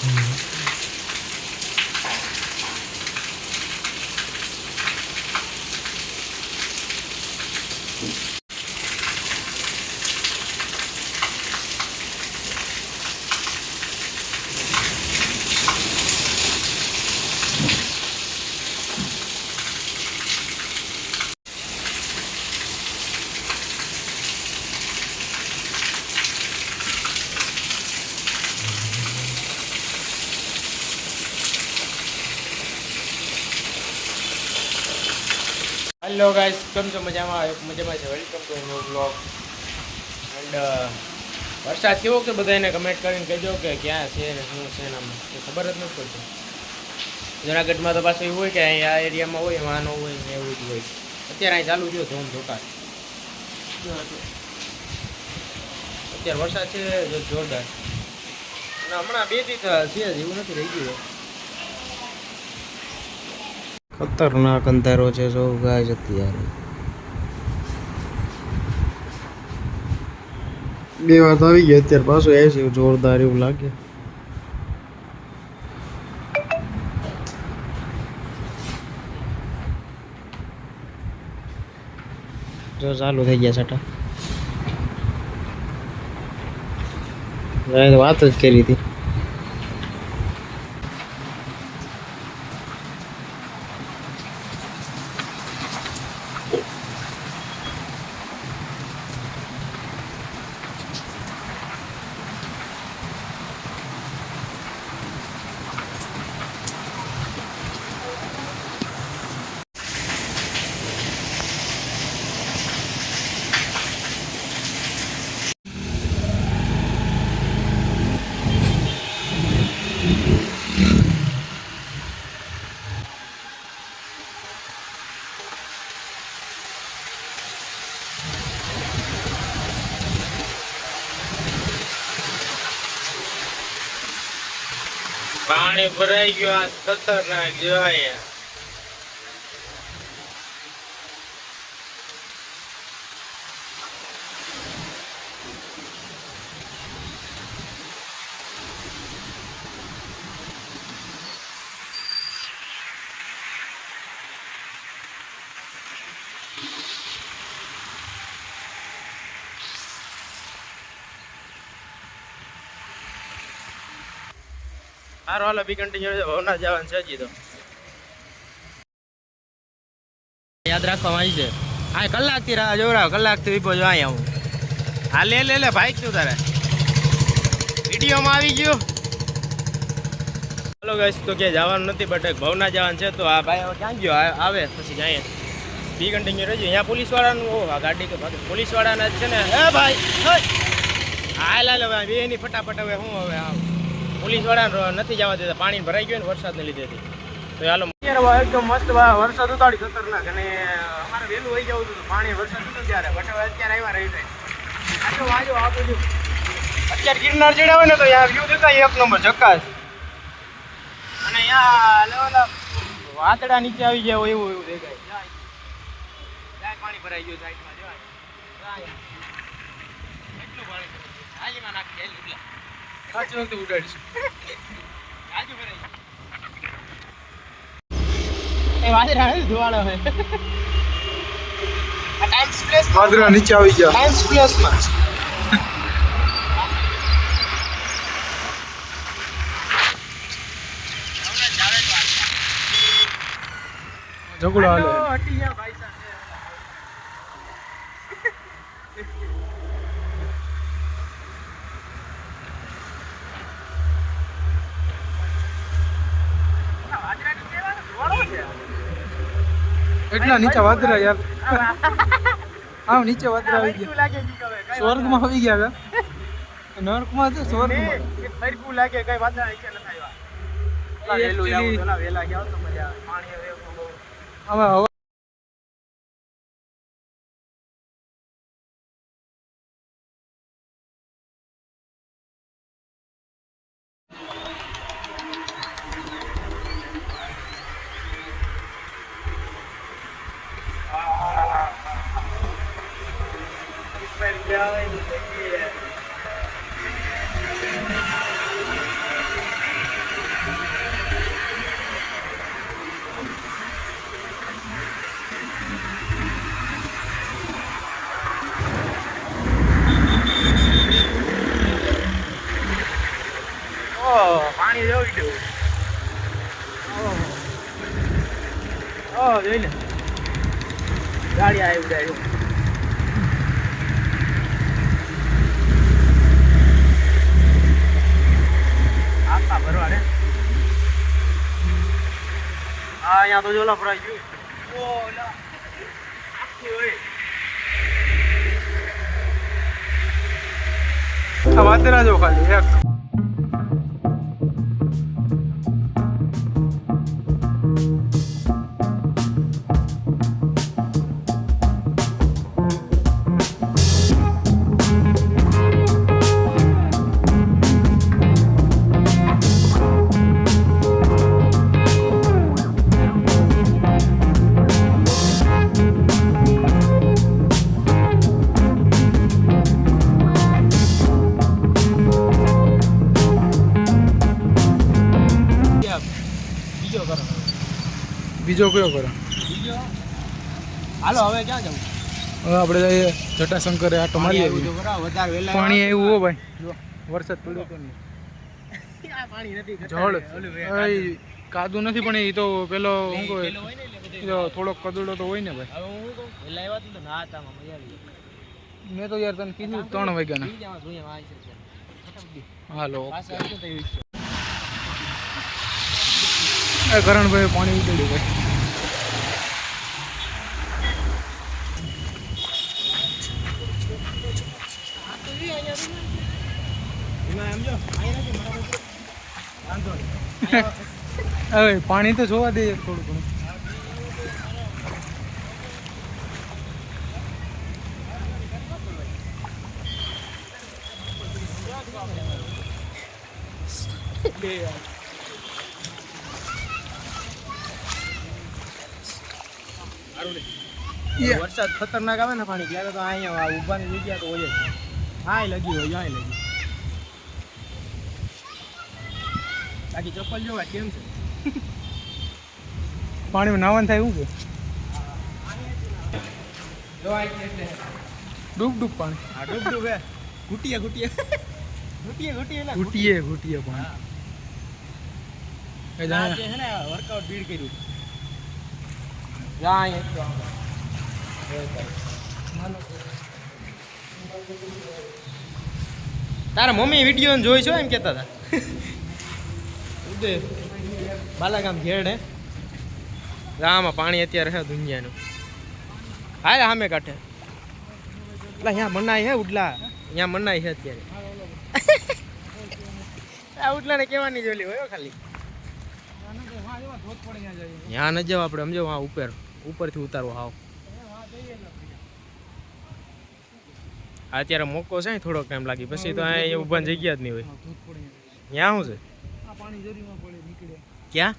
Hello guys, કેમ છો? મજામાં છે. Welcome to new blog. And વરસાદ કેવો કે બધાને કમેન્ટ કરીને કહેજો કે ક્યાં છે ને શું છે ને એ ખબર જ નથી પડતી. જુનાગઢમાં તો પાછું એવું હોય કે અહીં આ એરિયામાં હોય વાહનો હોય ને એવું જ હોય. અત્યારે અહીં ચાલુ થયો ધોમ ધોકાર. અત્યારે વરસાદ છે જોરદાર. અને હમણાં 2 દિવસ છે જ એવું નથી રહી ગયું. ખતરનાક અંધારો છે જો ગાય છે અત્યારે. 2 વાત આવી ગઈ અત્યારે પાછું આવે છે જોરદાર એવું લાગે. જો ચાલુ થઈ ગયા છટા. વાત જ કરી હતી. પાણી ભરાઈ ગયું. આ ખતરનાક જોવાય. સારું હાલો, બી કન્ટિન્યુ છે. ભવનાથ જવાનું છે હજી તો. યાદ રાખવામાં આવી છે. આ કલાકથી રાહ જોવરાવ, કલાકથી વિપો જો અહીંયા હું. હા લે ભાઈ તું તારે વિડીયોમાં આવી ગયું. ચાલો ગાઈસ, તો ક્યાંય જવાનું નથી બટ ભવનાથ જવાનું છે. તો આ ભાઈ ક્યાં ગયો? આવે પછી જઈએ. બી કન્ટિન્યુ રહેજો. અહીંયા પોલીસવાળાનું આ ગાડી તો પોલીસવાળાના જ છે ને. એ ભાઈ હા લે ભાઈ બે ની ફટાફટ. હવે શું હવે આવ પોલીસવાળા નથી જવા દેતા, પાણી ભરાઈ ગયું ને વરસાદને લીધેથી. તો હાલો અત્યારે એકદમ મસ્ત વરસાદ ઉતાડી ખતરનાક. અને અમારે વહેલું હોઈ જવું હતું પાણી વરસાદ હતું ત્યારે, બટ હવે અત્યારે આવ્યા રહી જાય. આજો આ બધું અત્યારે ગિરનાર ચડ્યા હોય ને તો યાર વ્યૂ દેખાય એક નંબર ઝકાસ. અને અહીંયા વાતડા નીચે આવી ગયા હોય એવું દેખાય. જાય પાણી ભરાઈ ગયું સાઈડમાં જવાય. એટલું પાણી હાજીમાં નાખી જાય. સાચી વખતે ઉડાડીશું. આજુ ભરાઈ એ વાદરા ધોવાળો હોય. આ ટાઈમ્સ પ્લેસ વાદરા નીચે આવી ગયા. ટાઈમ્સ પ્લેસમાં ઝઘડો હાલે. હટી ગયા ભાઈ સાહેબ. એટલા નીચે વાદરા યાર. આવ નીચે વાદરા આવી ગયા. સ્વર્ગમાં આવી ગયા. નર્કમાં છે સ્વર્ગમાં. ફરકું લાગે કઈ વાદરા નીચે નથી આવ્યા. વેલું આવું તો ના વેલા ગયા તો મજા પાણી હવે હવે પાણી જોઈ દઉં. જોઈ લે ગાડી આવી જાય. આખા ભરવા રે. અહીંયા તો જોલા ભરાઈ ગયું. આ વાતરા જો ખાલી એક. બીજો કયો કરો? બીજો હાલો હવે ક્યાં જવું? હવે આપણે જઈએ જટાશંકરે આટો મારી આવીએ. પાણી આવ્યું હો ભાઈ, વરસાદ પડ્યો તો નહીં. પાણી નથી જળ કાદુ નથી પણ એ તો પેલો શું કહે થોડોક કદડો તો હોય ને ભાઈ. મેં તો યાર તને કીધું 3 વાગ્યાના. હાલો કરણભાઈ પાણી ઉતર્યું ભાઈ. હવે પાણી તો જોવા દે થોડું ઘણું. વરસાદ ખતરનાક આવે ને પાણી ત્યારે તો અહીંયા ઉભાની જગ્યા તો હોય જ. હા લગી હોય ત્યાં લગી. બાકી ચપ્પલ જોવા કેમ છે? પાણીમાં નાવાનું થાય શું કે ડૂબ ડૂબ પાણી. હા ડૂબ ડૂબ હે ઘૂટીએ ઘૂટીએ ઘૂટીએ ઘૂટીએ ઘૂટીએ ઘૂટીએ પાણી. છે ને વર્કઆઉટ ભીડ કર્યું. તારા મમ્મી વિડીયો જોઈ છો એમ કેતા હતા. ઉદય બાલાગામ ઘેડ હે આમાં પાણી અત્યારે હે દુનિયાનું. હા સામે કાંઠે એટલે અહીંયા મનાઈ હે ઉડલા. અહીંયા મનાઈ છે અત્યારે. આ ઉડલાને કહેવાની જોલી હોય ખાલી. ત્યાં ન જાવ આપણે સમજો હા ઉપરથી ઉતારવો હાવ. અત્યારે મોકો છે ને થોડોક ટાઈમ લાગી પછી તો અહીંયા ઊભા જગ્યા જ નહીં હોય. ત્યાં શું છે? ક્યાં?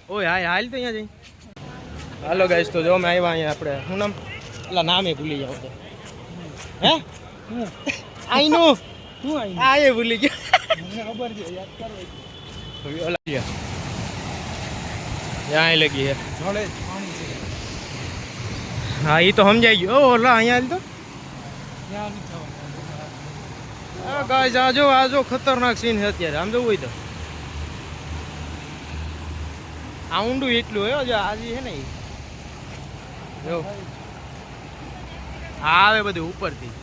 ઓય હાય હાલ તો અહીંયા જઈ. હાલો ગાઈસ તો જો અમે આવ્યા અહીંયા આપણે શું નામ એટલે નામે ભૂલી જાવ તો હે આઈનું શું આ એ ભૂલી ગયો. ખબર છે યાદ કરો. ત્યાં લગી હે હા એ તો સમજાઈ ગયો. ઓલા અહીંયા તો ગાઈસ આજો ખતરનાક સીન છે અત્યારે. આમ જવું હોય તો આ ઊંડું એટલું હોય જો આજે છે ને જો આવે બધું ઉપરથી.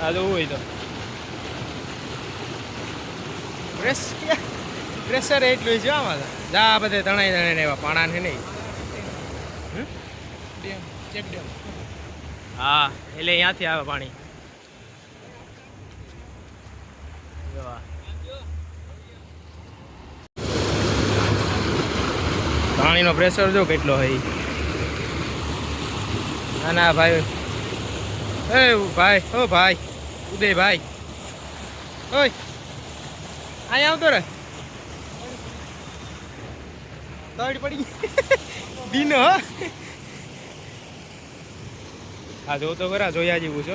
આ જવું હોય તો પ્રેશર એટલું છે આમાં. જા બધે તણાઈ એવા પાણા છે નહીં. હા એટલે અહીંયાથી આવે પાણી. પાણીનો પ્રેશર જો કેટલો હોય. ના ના ભાઈ એ ભાઈ ઓ ભાઈ ઉદયભાઈ ઓય અહીંયા આવતો રે. દોડ પડી દીનો હા જો તો ખરા જોયા જેવું છે.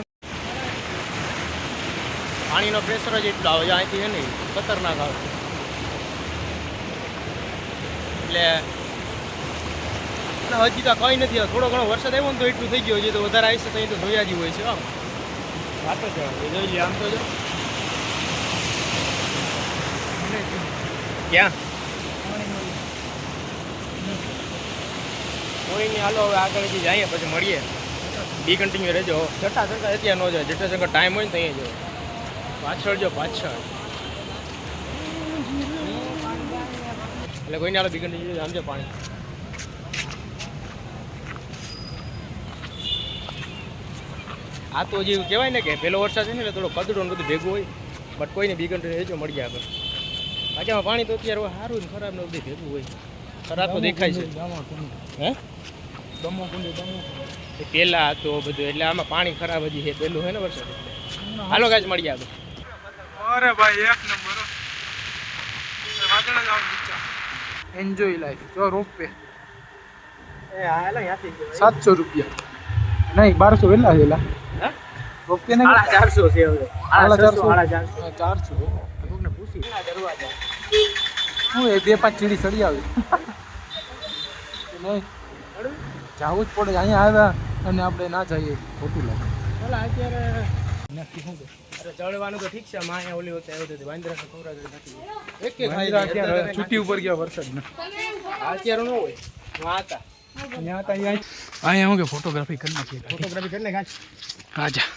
પાણીનો પ્રેશર જ એટલો આવે અહીંથી છે ને ખતરનાક આવે. એટલે ના હજી તો કંઈ નથી થોડો ઘણો વરસાદ આવ્યો ને તો એટલું થઈ ગયું છે તો વધારે આવશે તો અહીં તો જોયા જ હોય છે આમ વાતો છે જોઈ લે આમ તો જો ક્યાં કોઈ નહીં હાલો હવે આગળ હજી જઈએ પછી મળીએ બી કન્ટિન્યુ રહેજો જટા ચંકા અત્યારે ન જાય જેટલા ચંકા ટાઈમ હોય ને ત્યાં જો પાછળ જો પાછળ એટલે કોઈ નહીં હાલો બી કન્ટિન્યુ આમ જો પાણી આ તો જે કહેવાય ને કે પહેલો વરસાદ છે ને એટલે થોડો કદડો ને બધું ભેગું હોય બટ કોઈને બી કન્ટિન્યુ રહેજો મળી જાય આગળ બાકીમાં પાણી તો અત્યારે સારું ને ખરાબ ને બધું ભેગું હોય ખરાબ તો દેખાય છે હે એ પહેલાં હતો બધું એટલે આમાં પાણી ખરાબ હજી છે પહેલું છે ને વરસાદ એટલે હાલો ગાજ મળી આગળ અરે ભાઈ એક નંબર એન્જોય લાઈફ જો રોપવે એ હાલો ત્યાંથી 700 રૂપિયા નહીં 1200 વેલા વેલા રોપવે ને 450 છે હવે 450 400 કોકને પૂછી દરવાજા હું એ 2-5 ચીડી ચડી આવી નહીં જવું જ પડે અહીંયા આવ્યા અને આપણે ના જઈએ ખોટું લાગે બોલા અત્યારે નક્કી શું અરે ચડવાનું તો ઠીક છે માયા ઓલી વખતે આવ્યો હતો વાંદરા તો ખવરા નથી એક અત્યારે છૂટી ઉપર ગયા વરસાદ ને અત્યારે ન હોય વાં હતા અહીંયા હું કે ફોટોગ્રાફી કરી નાખીએ ફોટોગ્રાફી કરીને ખાચ આજા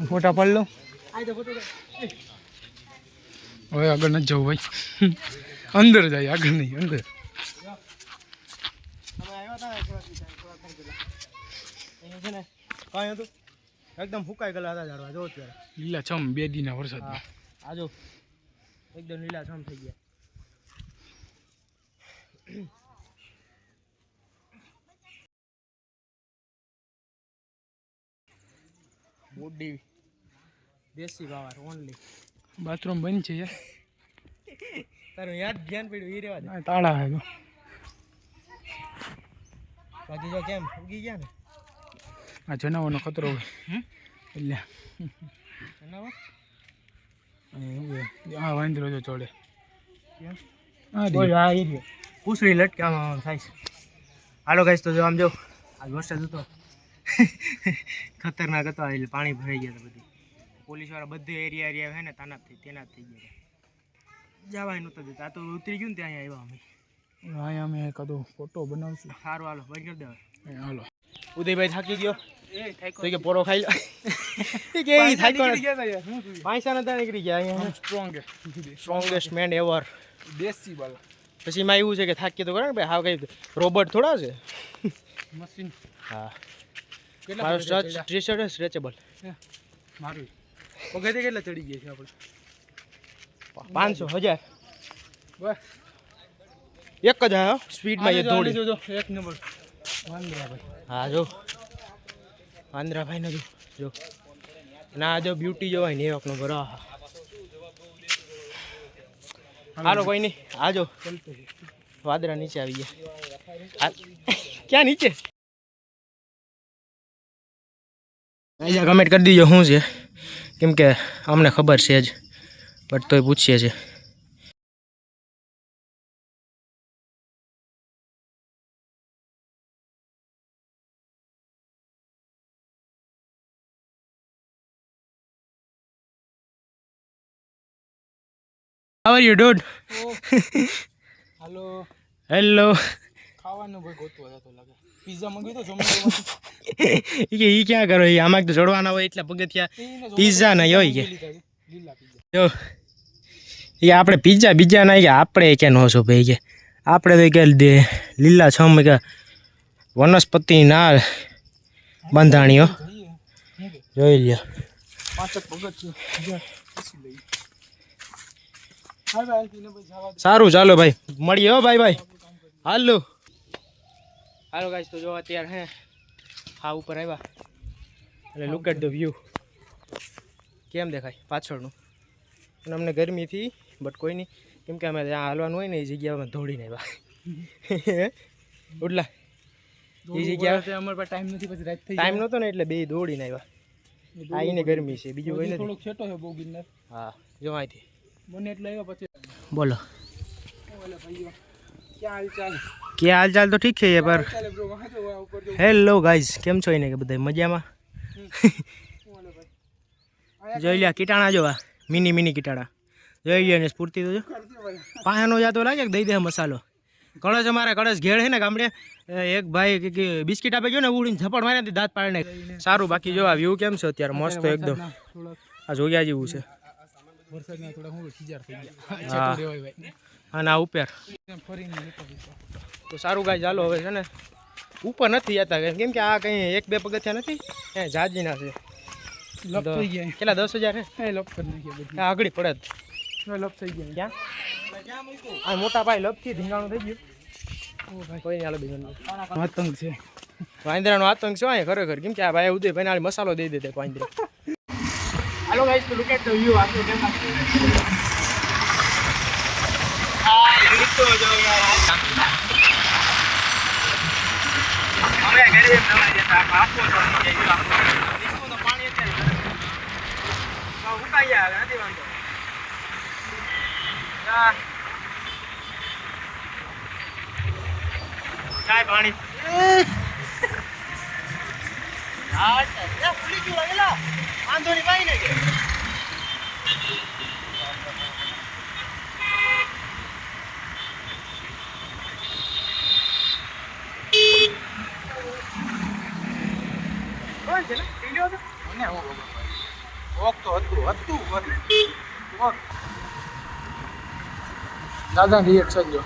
ફોટા પાડ લો આ તો ફોટોગ્રાફી હવે આગળ નથી જવું ભાઈ અંદર જાય આગળ નહીં અંદર તમે આવ્યા હતા અહીંયા છે ને કાંઈ હતું એકદમ ફૂંકાઈ ગયેલા હતા ઝાડવા જો અત્યારે લીલા છમ 2 દીના વરસાદમાં આજો એકદમ લીલા છમ થઈ ગયા મોડી દેશી પાવર ઓનલી બાથરૂમ બંધ છે યાર તારું યાદ ધ્યાન પડ્યું એ રેવા દે તાળા હે બાકી જો કેમ ઉગી ગયા ને આ જનાવરનો ખતરો હોય એટલે જનાવર આ વાંદરો જો ચોડે કેમ હા આ ઈ રહ્યો પૂછડી લટકામાં થાય છે હાલો ગાઈસ તો જો આમ જો આજ વરસાદ હતો ખતરનાક હતો એટલે પાણી ભરાઈ ગયા હતા બધી પોલીસવાળા બધે એરિયા છે ને તાના તેના થઈ ગયા જવાય નહોતો દેતા આ તો ઉતરી ગયું ને ત્યાં આવ્યા અમે અહીંયા અમે કદો ફોટો બનાવશું સારું હાલો બંધ કરી દેવા હાલો ઉદયભાઈ થાકી ગયો તો કે પોરો ખાઈ લો કે ઈ થાકી પૈસા નતા નીકળી ગયા અહીંયા સ્ટ્રોંગેસ્ટ મેન એવર દેશી બાલ પછી એમાં એવું છે કે થાકી તો કરે ને ભાઈ હાવ કઈ રોબોટ થોડા છે મશીન હા મારો ટી શર્ટ સ્ટ્રેચેબલ મારું પગેથી કેટલા ચડી ગયા છે આપણે 500 1000 બસ એક જ હા સ્પીડમાં એ દોડી જો એક નંબર વાંદરાભાઈ હા જો વાંદરાભાઈ ને જો ના જો બ્યુટી જોવાય ને એક નંબર હા હાલો કોઈ નહીં આજો વાદળા નીચે આવી ગયા ક્યાં નીચે અહીંયા કમેન્ટ કરી દીજો શું છે કેમ કે અમને ખબર છે જ બટ તોય પૂછીએ છીએ How are you, dude? Hello hello ખાવાનું ભાઈ ગોતવા જતો લાગે પિઝા મંગી તો જમવાનું ઈ ક્યાં કરો ઈ આમાં તો જોડવાના હોય એટલે પગથિયા પિઝા ના હોય કે લીલા પિઝા જો ઈ આપણે પિઝા બીજા ના કે આપણે કે નો છો ભાઈ કે આપણે તો કે લીલા છમ કે વનસ્પતિ ના બંધાણીઓ જોઈ લ્યો 5 પગથિયા સારું ચાલો ભાઈ મળીએ હો ભાઈ હાલો હાલો ગાઈસ તો જો અત્યારે હે હા ઉપર આવ્યા એટલે લુક એટ ધ વ્યૂ કેમ દેખાય પાછળનું અને અમને ગરમીથી બટ કોઈ નહીં કેમ કે અમે ત્યાં હાલવાનું હોય ને એ જગ્યામાં દોડીને આવ્યા ઉડલા એ જગ્યા અમારે પાસે ટાઈમ નથી પછી રાત થઈ ટાઈમ નહોતો ને એટલે બે દોડીને આવ્યા આ એની ગરમી છે, બીજું કોઈ નથી. થોડોક છેટો છે બહુ ગિરનાર. હા જો અહીંથી બને એટલે આવ્યો પછી બોલો ઓલે ભાઈઓ ક્યાં હાલચાલ કે હાલચાલ તો ઠીક છે એ પર ચાલે બ્રો વાહ તો વાહ ઉપર જો હેલો ગાઈઝ કેમ છો એને કે બધા મજામાં ઓલે ભાઈ જોઈ લ્યા કીટાણા જોવા મિની કીટાણા જોઈ લ્યો ને સ્ફૂર્તિ તો જો કરતી ભાઈ પાયાનો જાતો લાગે કે દઈ દે મસાલો કળશ અમારે કળશ ઘેડ છે ને ગામડે એક ભાઈ કે બિસ્કિટ આપે ગયો ને ઉડીને ઝપડ મારે ને દાંત પાડીને સારું બાકી જો આ વ્યૂ કેમ છે અત્યારે મસ્ત એકદમ થોડોક આ જોગ્યા જેવું છે વરસાદના થોડા હું ખીજાર થઈ ગયા છેટો દેવાય ભાઈ અને આ ઉપર ફરીને નીકળી તો સારું ગાય ચાલો હવે છે ને ઉપર નથી જતા કેમ કે આ કંઈ 1-2 પગથિયા નથી એ જાજીના છે લપ થઈ ગયા કેટલા 10,000 છે એ લપ કરી નાખ્યા બધી આગળ પડે જ લપ થઈ ગયા ક્યાં આ મોટા ભાઈ લપથી ધીંગાણું થઈ ગયું ઓ ભાઈ કોઈ નહીં હાલો બીજું આતંક છે વાંદરાનો આતંક છે અહીંયા ખરેખર કેમ કે આ ભાઈ ઉદયભાઈ નાળી મસાલો દઈ દે વાંદરા હાલો ગાઈસ તો લુક એટ ધ વ્યૂ આખો કેમ આ લીટો જો યાર હવે ઘરે એમ નવા જતા આપો તો નીચે નીચું પાણી અત્યારે તો ઉકાઈ આવે નથી વાંધો ચાય પાણી ભૂલી ગયું એલા વાંધો નહીં ભાઈ ને કે કોણ છે ને પીલ્યો હતો મને હું વોક તો હતું વોક દાદા રિએક્શન જો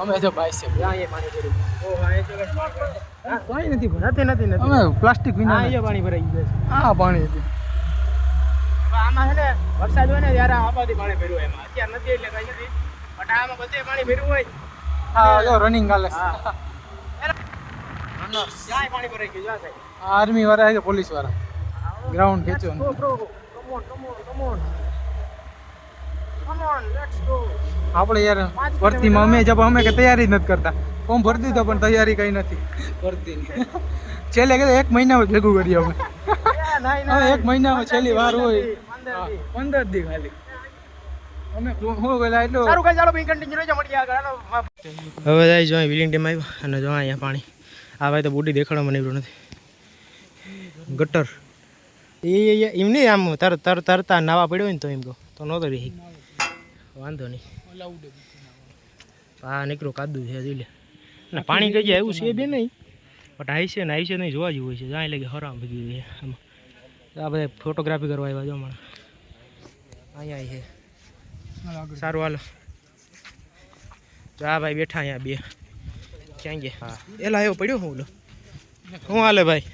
અમે તો બાઈસ છે પાણી નથી નથી અમે પ્લાસ્ટિક વિના અહીંયા પાણી ભરાઈ ગયું છે હા પાણી હતું આમાં છે ને વરસાદ હોય ને ત્યારે આપાથી પાણી ભર્યું એમાં અત્યારે નથી એટલે કઈ નથી બટ આમાં બધે પાણી ભર્યું હોય હા જો રનિંગ હાલે ક્યાંય પાણી ભરાઈ ગયું જા સાહેબ આર્મી વાળા છે પોલીસ વાળા ગ્રાઉન્ડ ખેંચો આપણે યાર ભરતીમાં અમે કે તૈયારી જ નથી કરતા ફોર્મ ભરી દીધો પણ તૈયારી કઈ નથી ભરતી છેલ્લે કીધું 1 મહિનામાં ભેગું કરીએ અમે 1 મહિનામાં છેલ્લી વાર હોય 15 દી ખાલી અમે હું પેલા એટલું સારું કઈ ચાલો કન્ટિન્યુ રહેજો મળી આગળ હવે જાય જો વિલિંગ ટીમ આવ્યો અને જો અહીંયા પાણી આ ભાઈ તો બુડી દેખાડવા મને એવું નથી ગટર એમ નહીં આમ તરતા નાવા પડ્યો હોય ને તો એમ કહો તો નહોતો રહી વાંધો નહીં હા નીકળો કાદું છે જોઈ લે અને પાણી કઈ જાય એવું છે બે નહીં બટ આવી છે નહીં જોવા જેવું હોય છે જાય લાગે હરામ ભેગી છે આમાં આ બધા ફોટોગ્રાફી કરવા આવ્યા જો હમણાં અહીંયા છે સારું હાલો જો આ ભાઈ બેઠા અહીંયા બે ક્યાં ગયા હા એલા એવો પડ્યો હું હું હાલે ભાઈ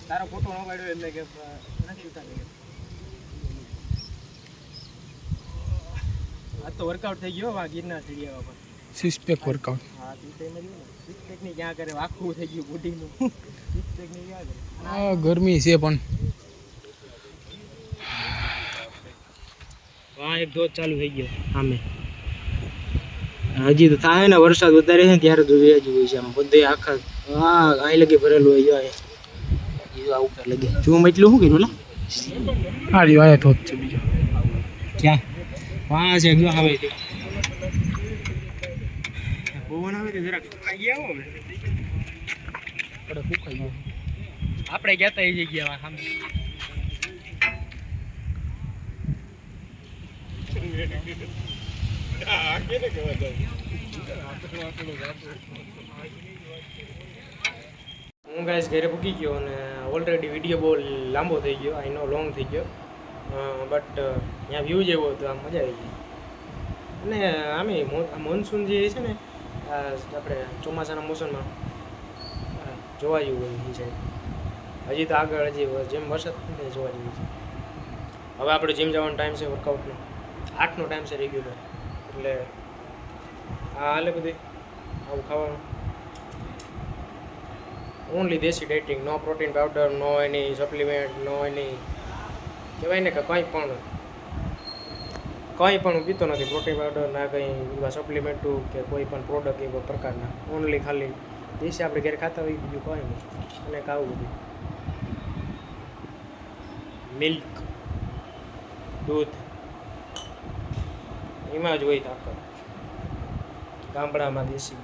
તારો ફોટો ન પાડ્યો એટલે કે નથી ઉતારી આ તો વર્કઆઉટ થઈ ગયો વા ગિરનાર ચડી આવ્યા પર સિક્સ પેક વર્કઆઉટ હા તું તો એમ જ સિક્સ પેક ની ક્યાં કરે આખું થઈ ગયું બોડીનું સિક્સ પેક ની ક્યાં કરે હા ગરમી છે પણ હા એક ધોધ ચાલુ થઈ ગયો સામે હજી તો થાય ને વરસાદ વધારે છે ત્યારે તો વેજ હોય છે આમ બધે આખા હા અહીં લગી ભરેલું હોય જો આ ઉપર લગે જો એટલું શું કર્યું લા હા રી આયા ધોધ છે બીજો ક્યાં વાહ છે જો આવે છે પવન આવે તો જરાક સુકાઈ ગયા હો પડે ફૂકાઈ ગયો આપણે ગયા તા એ જગ્યામાં સામે હું ગાઈસ ઘરે પૂકી ગયો અને ઓલરેડી વિડીયો બહુ લાંબો થઈ ગયો આઈ નો લોંગ થઈ ગયો બટ ત્યાં વ્યૂ જેવો હતો આમ મજા આવી ગઈ અને આમે મોન્સૂન જે છે ને આપણે ચોમાસાના મોસમમાં જોવા જેવું હોય છે હજી તો આગળ હજી જેમ વરસાદ થાય જોવા જેવું છે હવે આપણે જીમ જવાનો ટાઈમ છે વર્કઆઉટનો 8નો ટાઈમ છે રેગ્યુલર એટલે આ હાલે બધી આવું ખાવાનું ઓનલી દેશી ડાયટિંગ નો પ્રોટીન પાવડર નો એની સપ્લિમેન્ટ નો એની કહેવાય ને કે કંઈ પણ કંઈ પણ હું પીતો નથી, પ્રોટીન પાવડર ના કંઈ એવા સપ્લિમેન્ટું કે કોઈ પણ પ્રોડક્ટ એવા પ્રકારના, ઓનલી ખાલી દેશી આપણે ઘરે ખાતા હોય બીજું કંઈ નહીં. અને ખાવું બધું મિલ્ક, દૂધ, એમાં જ હોય તાકાત ગામડામાં દેશી.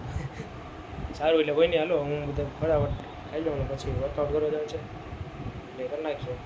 સારું એટલે કોઈ નહીં, હાલો હું બધા ફટાફટ ખાઈ લઉં ને પછી વર્કઆઉટ કરવા જાય છે એટલે કરી નાખીએ.